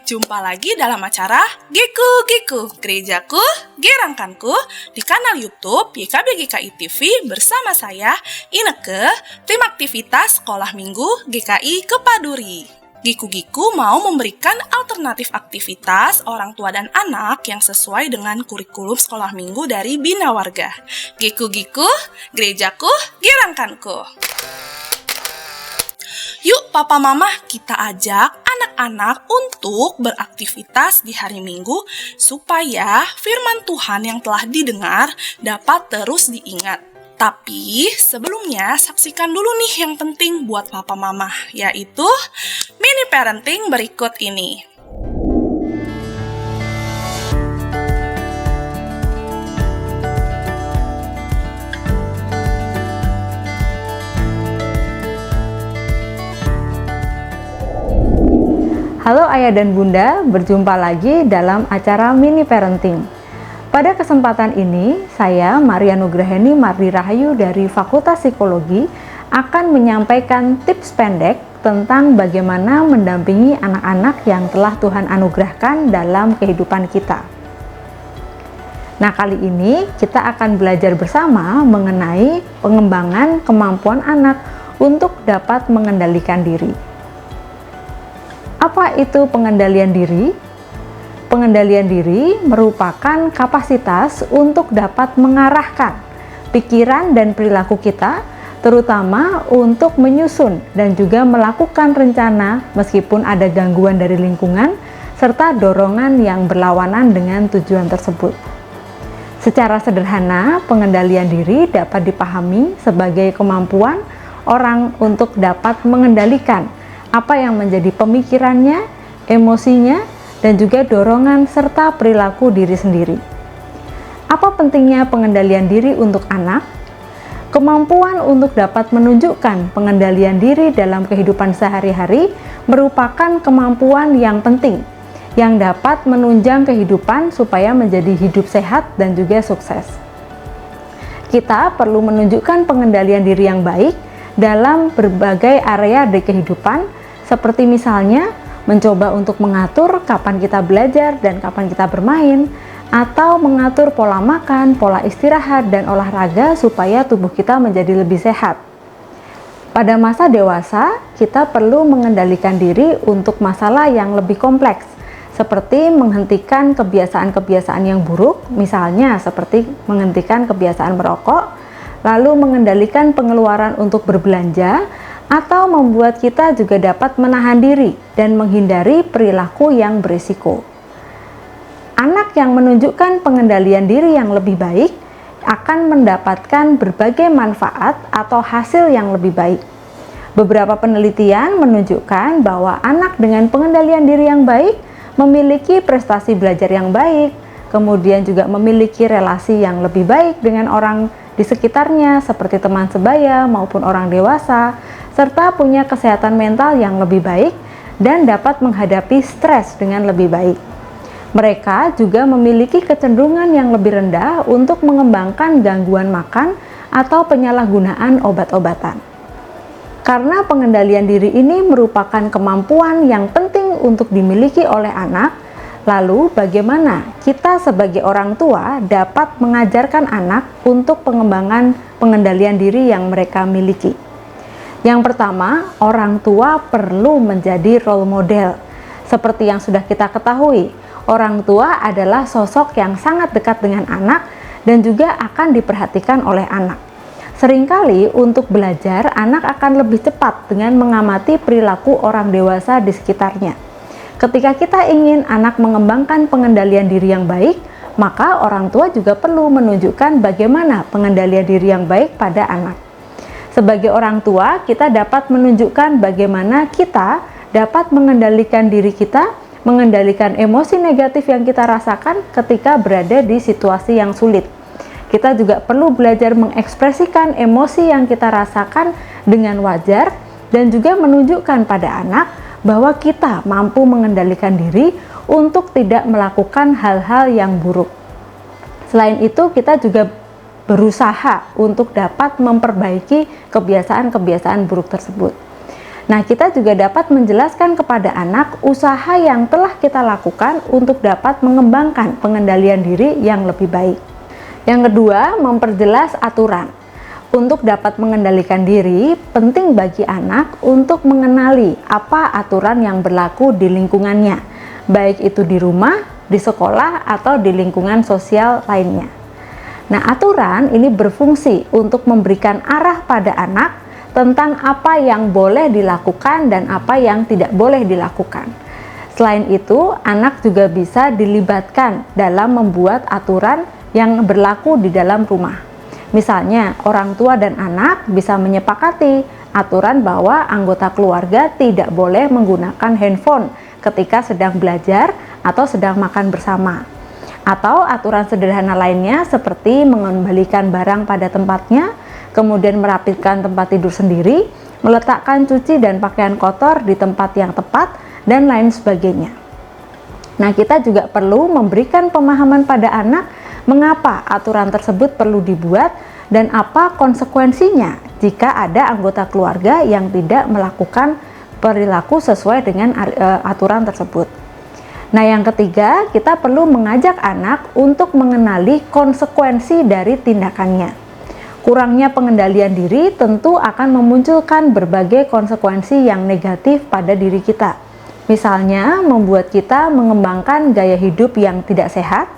Jumpa lagi dalam acara Giku Giku, Gerejaku, Gerangkanku di kanal YouTube YKB GKI TV bersama saya, Ineke, tim aktivitas Sekolah Minggu GKI Kepaduri. Giku Giku mau memberikan alternatif aktivitas orang tua dan anak yang sesuai dengan kurikulum Sekolah Minggu dari Bina Warga. Giku Giku, Gerejaku, Gerangkanku. Yuk papa mama, kita ajak anak-anak untuk beraktivitas di hari Minggu supaya firman Tuhan yang telah didengar dapat terus diingat. Tapi sebelumnya saksikan dulu nih yang penting buat papa mama, yaitu mini parenting berikut ini. Halo ayah dan bunda, berjumpa lagi dalam acara mini parenting. Pada kesempatan ini, saya Maria Nugraheni Mardi Rahayu dari Fakultas Psikologi akan menyampaikan tips pendek tentang bagaimana mendampingi anak-anak yang telah Tuhan anugerahkan dalam kehidupan kita. Nah, kali ini kita akan belajar bersama mengenai pengembangan kemampuan anak untuk dapat mengendalikan diri. Apa itu pengendalian diri? Pengendalian diri merupakan kapasitas untuk dapat mengarahkan pikiran dan perilaku kita, terutama untuk menyusun dan juga melakukan rencana meskipun ada gangguan dari lingkungan, serta dorongan yang berlawanan dengan tujuan tersebut. Secara sederhana, pengendalian diri dapat dipahami sebagai kemampuan orang untuk dapat mengendalikan apa yang menjadi pemikirannya, emosinya, dan juga dorongan serta perilaku diri sendiri. Apa pentingnya pengendalian diri untuk anak? Kemampuan untuk dapat menunjukkan pengendalian diri dalam kehidupan sehari-hari merupakan kemampuan yang penting yang dapat menunjang kehidupan supaya menjadi hidup sehat dan juga sukses. Kita perlu menunjukkan pengendalian diri yang baik dalam berbagai area di kehidupan, seperti misalnya mencoba untuk mengatur kapan kita belajar dan kapan kita bermain, atau mengatur pola makan, pola istirahat, dan olahraga supaya tubuh kita menjadi lebih sehat. Pada masa dewasa, kita perlu mengendalikan diri untuk masalah yang lebih kompleks, seperti menghentikan kebiasaan-kebiasaan yang buruk, misalnya seperti menghentikan kebiasaan merokok, lalu mengendalikan pengeluaran untuk berbelanja, atau membuat kita juga dapat menahan diri dan menghindari perilaku yang berisiko. Anak yang menunjukkan pengendalian diri yang lebih baik akan mendapatkan berbagai manfaat atau hasil yang lebih baik. Beberapa penelitian menunjukkan bahwa anak dengan pengendalian diri yang baik memiliki prestasi belajar yang baik, kemudian juga memiliki relasi yang lebih baik dengan orang di sekitarnya seperti teman sebaya maupun orang dewasa, serta punya kesehatan mental yang lebih baik dan dapat menghadapi stres dengan lebih baik. Mereka juga memiliki kecenderungan yang lebih rendah untuk mengembangkan gangguan makan atau penyalahgunaan obat-obatan. Karena pengendalian diri ini merupakan kemampuan yang penting untuk dimiliki oleh anak, lalu bagaimana kita sebagai orang tua dapat mengajarkan anak untuk pengembangan pengendalian diri yang mereka miliki? Yang pertama, orang tua perlu menjadi role model. Seperti yang sudah kita ketahui, orang tua adalah sosok yang sangat dekat dengan anak dan juga akan diperhatikan oleh anak. Seringkali untuk belajar, anak akan lebih cepat dengan mengamati perilaku orang dewasa di sekitarnya. Ketika kita ingin anak mengembangkan pengendalian diri yang baik, maka orang tua juga perlu menunjukkan bagaimana pengendalian diri yang baik pada anak. Sebagai orang tua, kita dapat menunjukkan bagaimana kita dapat mengendalikan diri kita, mengendalikan emosi negatif yang kita rasakan ketika berada di situasi yang sulit. Kita juga perlu belajar mengekspresikan emosi yang kita rasakan dengan wajar dan juga menunjukkan pada anak bahwa kita mampu mengendalikan diri untuk tidak melakukan hal-hal yang buruk. Selain itu, kita juga berusaha untuk dapat memperbaiki kebiasaan-kebiasaan buruk tersebut. Nah, kita juga dapat menjelaskan kepada anak usaha yang telah kita lakukan untuk dapat mengembangkan pengendalian diri yang lebih baik. Yang kedua, memperjelas aturan. Untuk dapat mengendalikan diri, penting bagi anak untuk mengenali apa aturan yang berlaku di lingkungannya, baik itu di rumah, di sekolah, atau di lingkungan sosial lainnya. Nah, aturan ini berfungsi untuk memberikan arah pada anak tentang apa yang boleh dilakukan dan apa yang tidak boleh dilakukan. Selain itu, anak juga bisa dilibatkan dalam membuat aturan yang berlaku di dalam rumah. Misalnya, orang tua dan anak bisa menyepakati aturan bahwa anggota keluarga tidak boleh menggunakan handphone ketika sedang belajar atau sedang makan bersama. Atau aturan sederhana lainnya seperti mengembalikan barang pada tempatnya, kemudian merapikan tempat tidur sendiri, meletakkan cuci dan pakaian kotor di tempat yang tepat, dan lain sebagainya. Nah, kita juga perlu memberikan pemahaman pada anak mengapa aturan tersebut perlu dibuat dan apa konsekuensinya jika ada anggota keluarga yang tidak melakukan perilaku sesuai dengan aturan tersebut. Nah, yang ketiga, kita perlu mengajak anak untuk mengenali konsekuensi dari tindakannya. Kurangnya pengendalian diri tentu akan memunculkan berbagai konsekuensi yang negatif pada diri kita. Misalnya, membuat kita mengembangkan gaya hidup yang tidak sehat,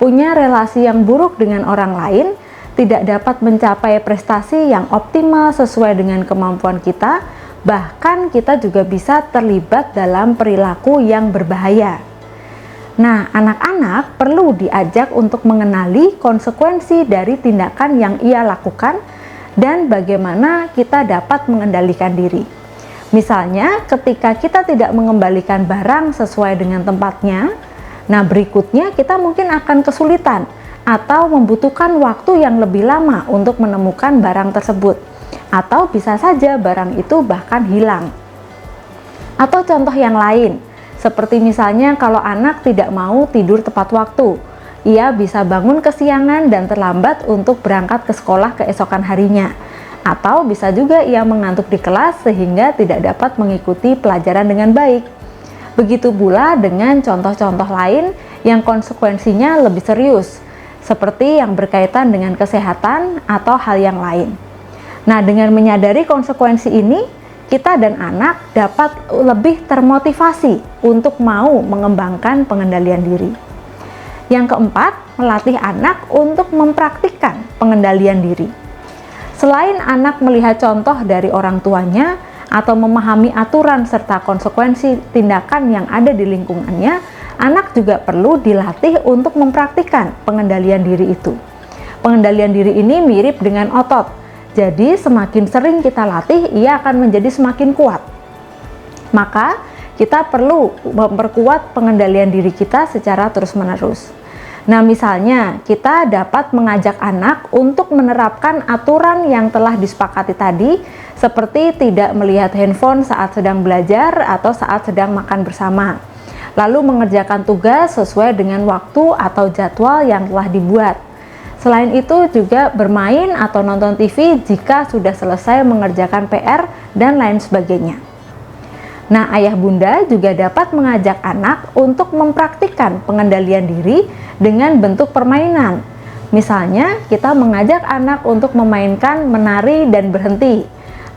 punya relasi yang buruk dengan orang lain, tidak dapat mencapai prestasi yang optimal sesuai dengan kemampuan kita, bahkan kita juga bisa terlibat dalam perilaku yang berbahaya. Nah, anak-anak perlu diajak untuk mengenali konsekuensi dari tindakan yang ia lakukan dan bagaimana kita dapat mengendalikan diri. Misalnya, ketika kita tidak mengembalikan barang sesuai dengan tempatnya, nah berikutnya kita mungkin akan kesulitan atau membutuhkan waktu yang lebih lama untuk menemukan barang tersebut. Atau bisa saja barang itu bahkan hilang. Atau contoh yang lain, seperti misalnya kalau anak tidak mau tidur tepat waktu, ia bisa bangun kesiangan dan terlambat untuk berangkat ke sekolah keesokan harinya. Atau bisa juga ia mengantuk di kelas sehingga tidak dapat mengikuti pelajaran dengan baik. Begitu pula dengan contoh-contoh lain yang konsekuensinya lebih serius, seperti yang berkaitan dengan kesehatan atau hal yang lain. Nah, dengan menyadari konsekuensi ini, kita dan anak dapat lebih termotivasi untuk mau mengembangkan pengendalian diri. Yang keempat, melatih anak untuk mempraktikkan pengendalian diri. Selain anak melihat contoh dari orang tuanya atau memahami aturan serta konsekuensi tindakan yang ada di lingkungannya, anak juga perlu dilatih untuk mempraktikkan pengendalian diri itu. Pengendalian diri ini mirip dengan otot. Jadi semakin sering kita latih, ia akan menjadi semakin kuat. Maka kita perlu memperkuat pengendalian diri kita secara terus-menerus. Nah, misalnya kita dapat mengajak anak untuk menerapkan aturan yang telah disepakati tadi, seperti tidak melihat handphone saat sedang belajar atau saat sedang makan bersama. Lalu mengerjakan tugas sesuai dengan waktu atau jadwal yang telah dibuat. Selain itu juga bermain atau nonton TV jika sudah selesai mengerjakan PR dan lain sebagainya. Nah, ayah bunda juga dapat mengajak anak untuk mempraktikkan pengendalian diri dengan bentuk permainan. Misalnya, kita mengajak anak untuk memainkan menari dan berhenti,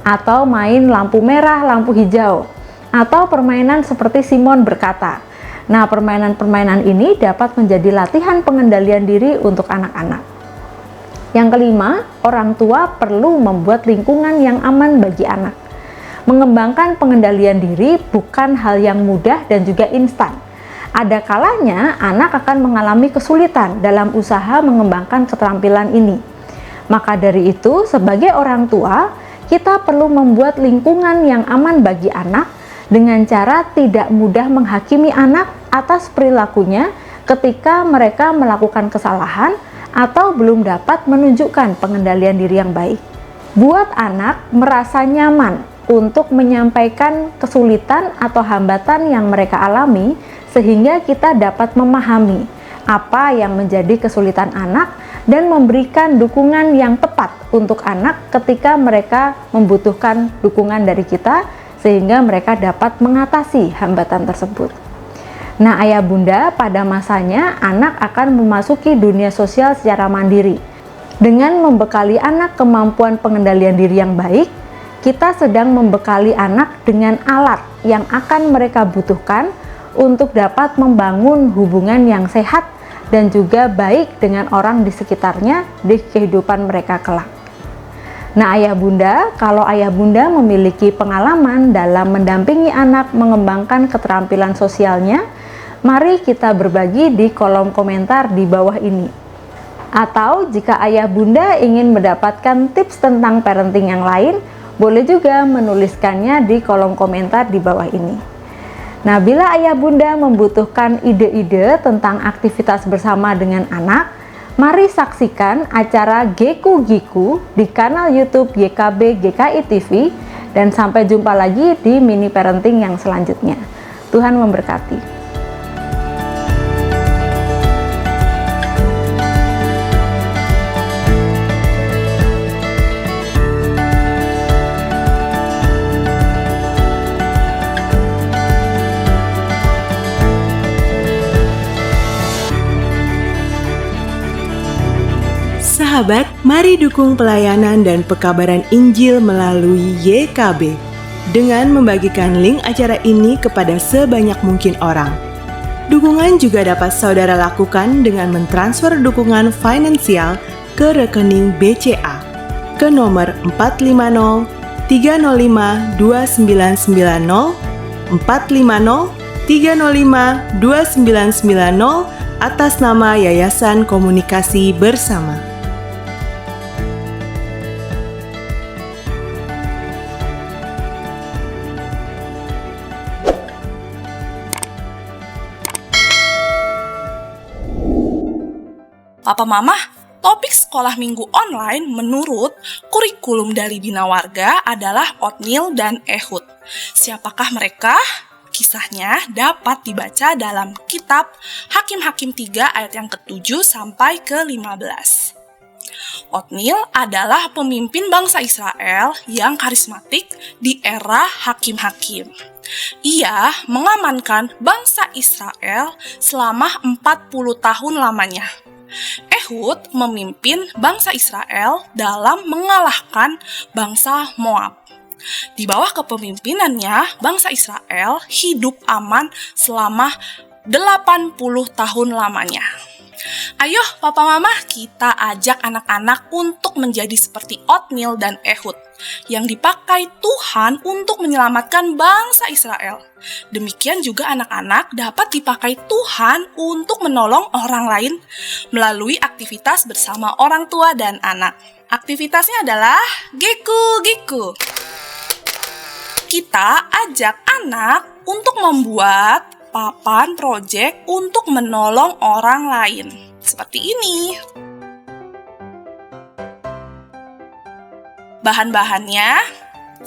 atau main lampu merah, lampu hijau, atau permainan seperti Simon berkata. Nah, permainan-permainan ini dapat menjadi latihan pengendalian diri untuk anak-anak. Yang kelima, orang tua perlu membuat lingkungan yang aman bagi anak. Mengembangkan pengendalian diri bukan hal yang mudah dan juga instan. Ada kalanya anak akan mengalami kesulitan dalam usaha mengembangkan keterampilan ini. Maka dari itu, sebagai orang tua, kita perlu membuat lingkungan yang aman bagi anak dengan cara tidak mudah menghakimi anak atas perilakunya ketika mereka melakukan kesalahan atau belum dapat menunjukkan pengendalian diri yang baik. Buat anak merasa nyaman untuk menyampaikan kesulitan atau hambatan yang mereka alami, sehingga kita dapat memahami apa yang menjadi kesulitan anak dan memberikan dukungan yang tepat untuk anak ketika mereka membutuhkan dukungan dari kita, sehingga mereka dapat mengatasi hambatan tersebut. Nah, ayah bunda, pada masanya anak akan memasuki dunia sosial secara mandiri. Dengan membekali anak kemampuan pengendalian diri yang baik, kita sedang membekali anak dengan alat yang akan mereka butuhkan untuk dapat membangun hubungan yang sehat dan juga baik dengan orang di sekitarnya di kehidupan mereka kelak. Nah, ayah bunda, kalau ayah bunda memiliki pengalaman dalam mendampingi anak mengembangkan keterampilan sosialnya, mari kita berbagi di kolom komentar di bawah ini. Atau jika ayah bunda ingin mendapatkan tips tentang parenting yang lain, boleh juga menuliskannya di kolom komentar di bawah ini. Nah, bila ayah bunda membutuhkan ide-ide tentang aktivitas bersama dengan anak, mari saksikan acara Geku Giku di kanal YouTube YKB GKI TV, dan sampai jumpa lagi di mini parenting yang selanjutnya. Tuhan memberkati. Sahabat, mari dukung pelayanan dan pekabaran Injil melalui YKB dengan membagikan link acara ini kepada sebanyak mungkin orang. Dukungan juga dapat saudara lakukan dengan mentransfer dukungan finansial ke rekening BCA ke nomor 450 305 2990 450 305 2990 atas nama Yayasan Komunikasi Bersama. Papa Mama, topik sekolah minggu online menurut kurikulum dari Bina Warga adalah Othniel dan Ehud. Siapakah mereka? Kisahnya dapat dibaca dalam kitab Hakim-Hakim 3 ayat yang ke-7 sampai ke-15. Othniel adalah pemimpin bangsa Israel yang karismatik di era Hakim-Hakim. Ia mengamankan bangsa Israel selama 40 tahun lamanya. Ehud memimpin bangsa Israel dalam mengalahkan bangsa Moab. Di bawah kepemimpinannya, bangsa Israel hidup aman selama 80 tahun lamanya. Ayo Papa Mama, kita ajak anak-anak untuk menjadi seperti Othniel dan Ehud yang dipakai Tuhan untuk menyelamatkan bangsa Israel. Demikian juga anak-anak dapat dipakai Tuhan untuk menolong orang lain melalui aktivitas bersama orang tua dan anak. Aktivitasnya adalah Geku Giku. Kita ajak anak untuk membuat papan proyek untuk menolong orang lain. Seperti ini. Bahan-bahannya,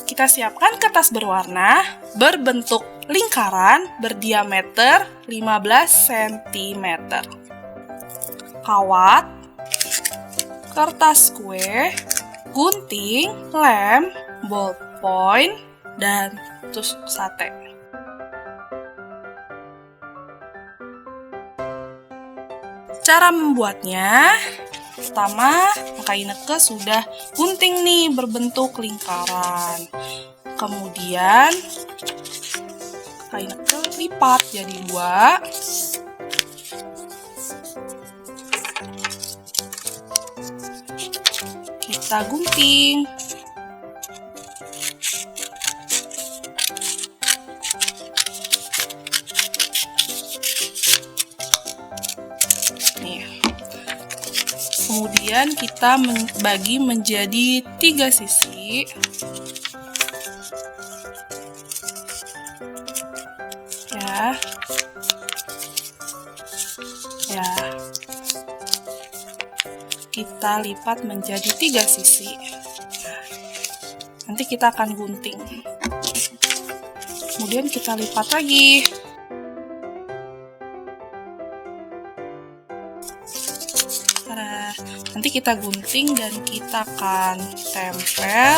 kita siapkan kertas berwarna berbentuk lingkaran berdiameter 15 cm. Kawat, kertas kue, gunting, lem, ballpoint, dan tusuk sate. Cara membuatnya, pertama, Kak Ineke sudah gunting nih berbentuk lingkaran. Kemudian, Kak Ineke lipat jadi 2. Kita gunting. Kemudian kita bagi menjadi 3 sisi. Ya. Kita lipat menjadi 3 sisi. Nanti kita akan gunting. Kemudian kita lipat lagi. Nanti kita gunting dan kita akan tempel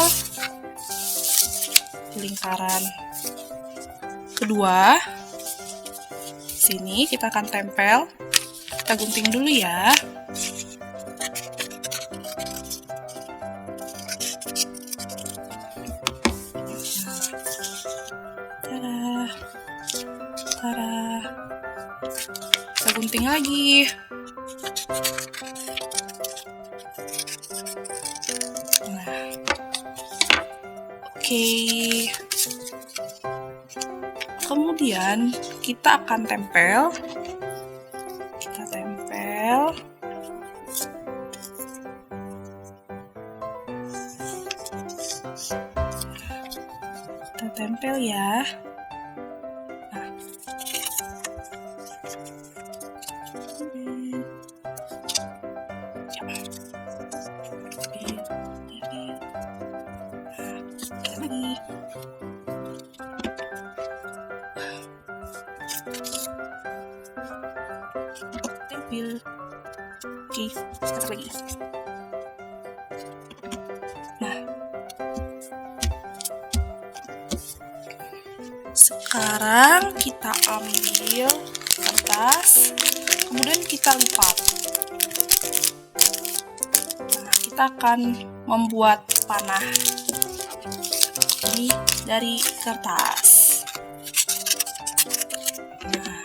di lingkaran. kedua, sini kita akan tempel. Kita gunting dulu ya. Tada. Kita gunting lagi. Nah, oke. Kemudian kita akan tempel. Kita tempel. Kita tempel ya. Tempel. Oke, satu lagi. Nah, sekarang kita ambil kertas, kemudian kita lipat. Nah, kita akan membuat panah ini dari kertas. Nah,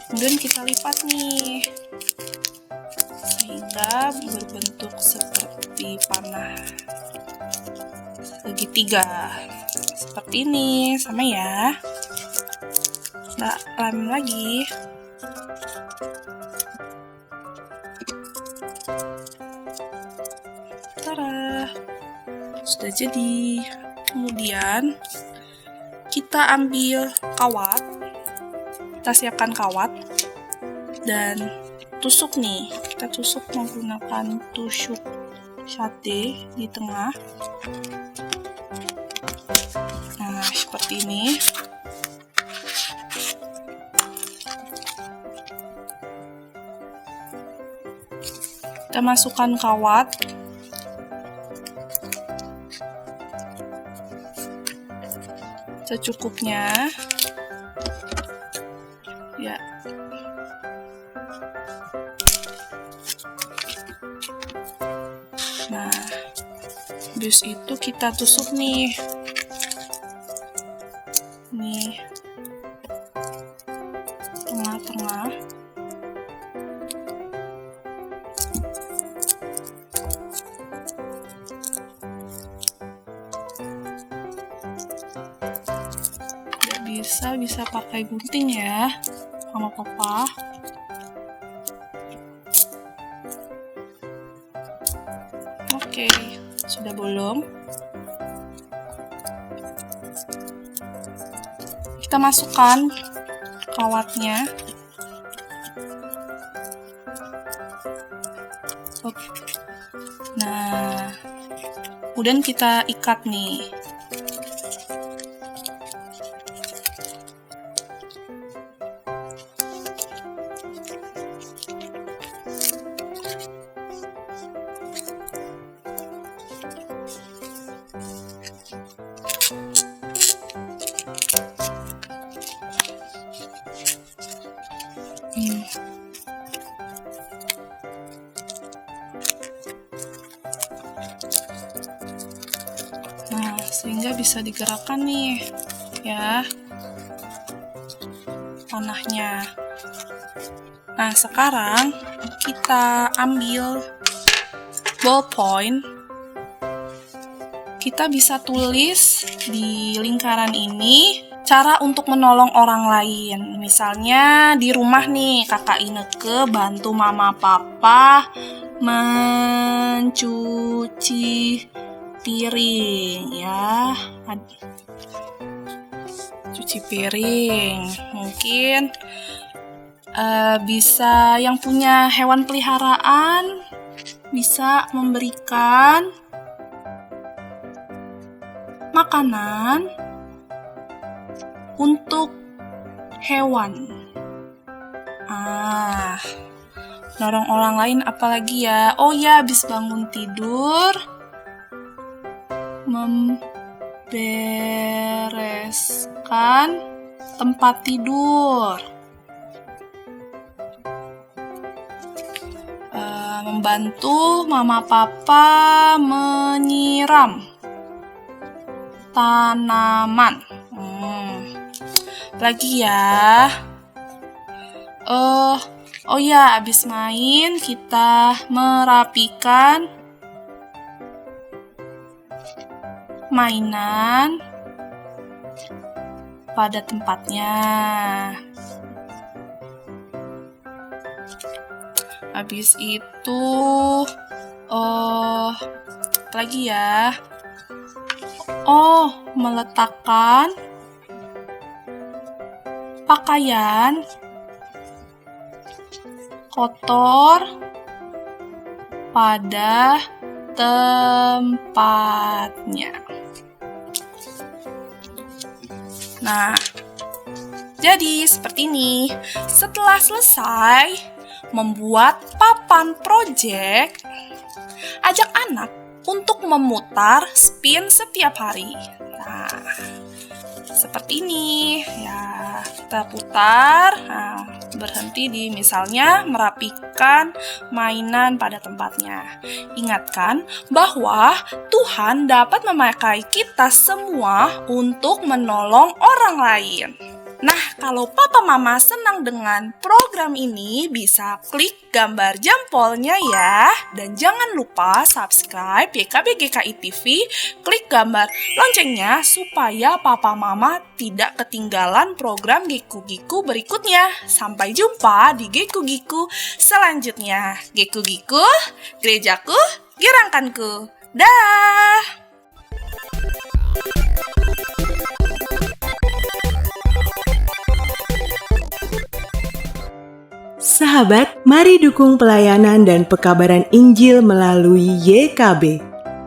kemudian kita lipat nih sehingga berbentuk seperti panah segitiga seperti ini, sama ya. Kita lem lagi. Tada, sudah jadi. Kemudian kita ambil kawat, kita siapkan kawat dan tusuk nih. Kita tusuk menggunakan tusuk sate di tengah. Nah, seperti ini. Kita masukkan kawat. Secukupnya. Ya. Nah, habis itu kita tusuk nih. Nih. Tengah-tengah. Bisa pakai gunting ya, sama papa. Oke, sudah belum? Kita masukkan kawatnya. Nah, kemudian kita ikat nih. Nah, sehingga bisa digerakkan nih, ya, panahnya. Nah, sekarang kita ambil ballpoint. Kita bisa tulis di lingkaran ini cara untuk menolong orang lain. Misalnya di rumah nih, kakak Ineke bantu mama papa mencuci piring ya. Cuci piring. Mungkin bisa yang punya hewan peliharaan bisa memberikan makanan untuk hewan. Nolong orang lain apalagi ya? Oh ya, habis bangun tidur bereskan tempat tidur. Membantu mama papa menyiram tanaman. Lagi ya. Oh ya, abis main kita merapikan mainan pada tempatnya. Habis itu, lagi ya. Meletakkan pakaian kotor pada tempatnya. Nah, jadi seperti ini. Setelah selesai membuat papan proyek, ajak anak untuk memutar spin setiap hari. Nah, seperti ini ya, kita putar. Nah, berhenti di misalnya merapikan mainan pada tempatnya. Ingatkan bahwa Tuhan dapat memakai kita semua untuk menolong orang lain. Nah, kalau papa mama senang dengan program ini, bisa klik gambar jempolnya ya. Dan jangan lupa subscribe YKB GKI TV, klik gambar loncengnya supaya papa mama tidak ketinggalan program Giku-Giku berikutnya. Sampai jumpa di Giku-Giku selanjutnya. Giku-Giku, gerejaku, girangkanku. Dah! Sahabat, mari dukung pelayanan dan pekabaran Injil melalui YKB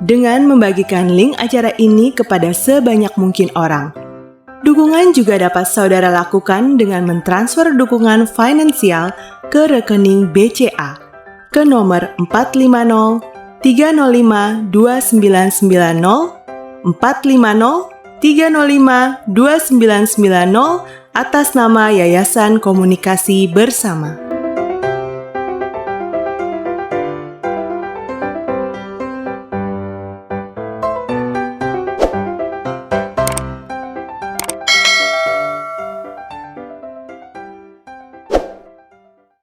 dengan membagikan link acara ini kepada sebanyak mungkin orang. Dukungan juga dapat saudara lakukan dengan mentransfer dukungan finansial ke rekening BCA ke nomor 450 305 2990 450 305 2990 atas nama Yayasan Komunikasi Bersama.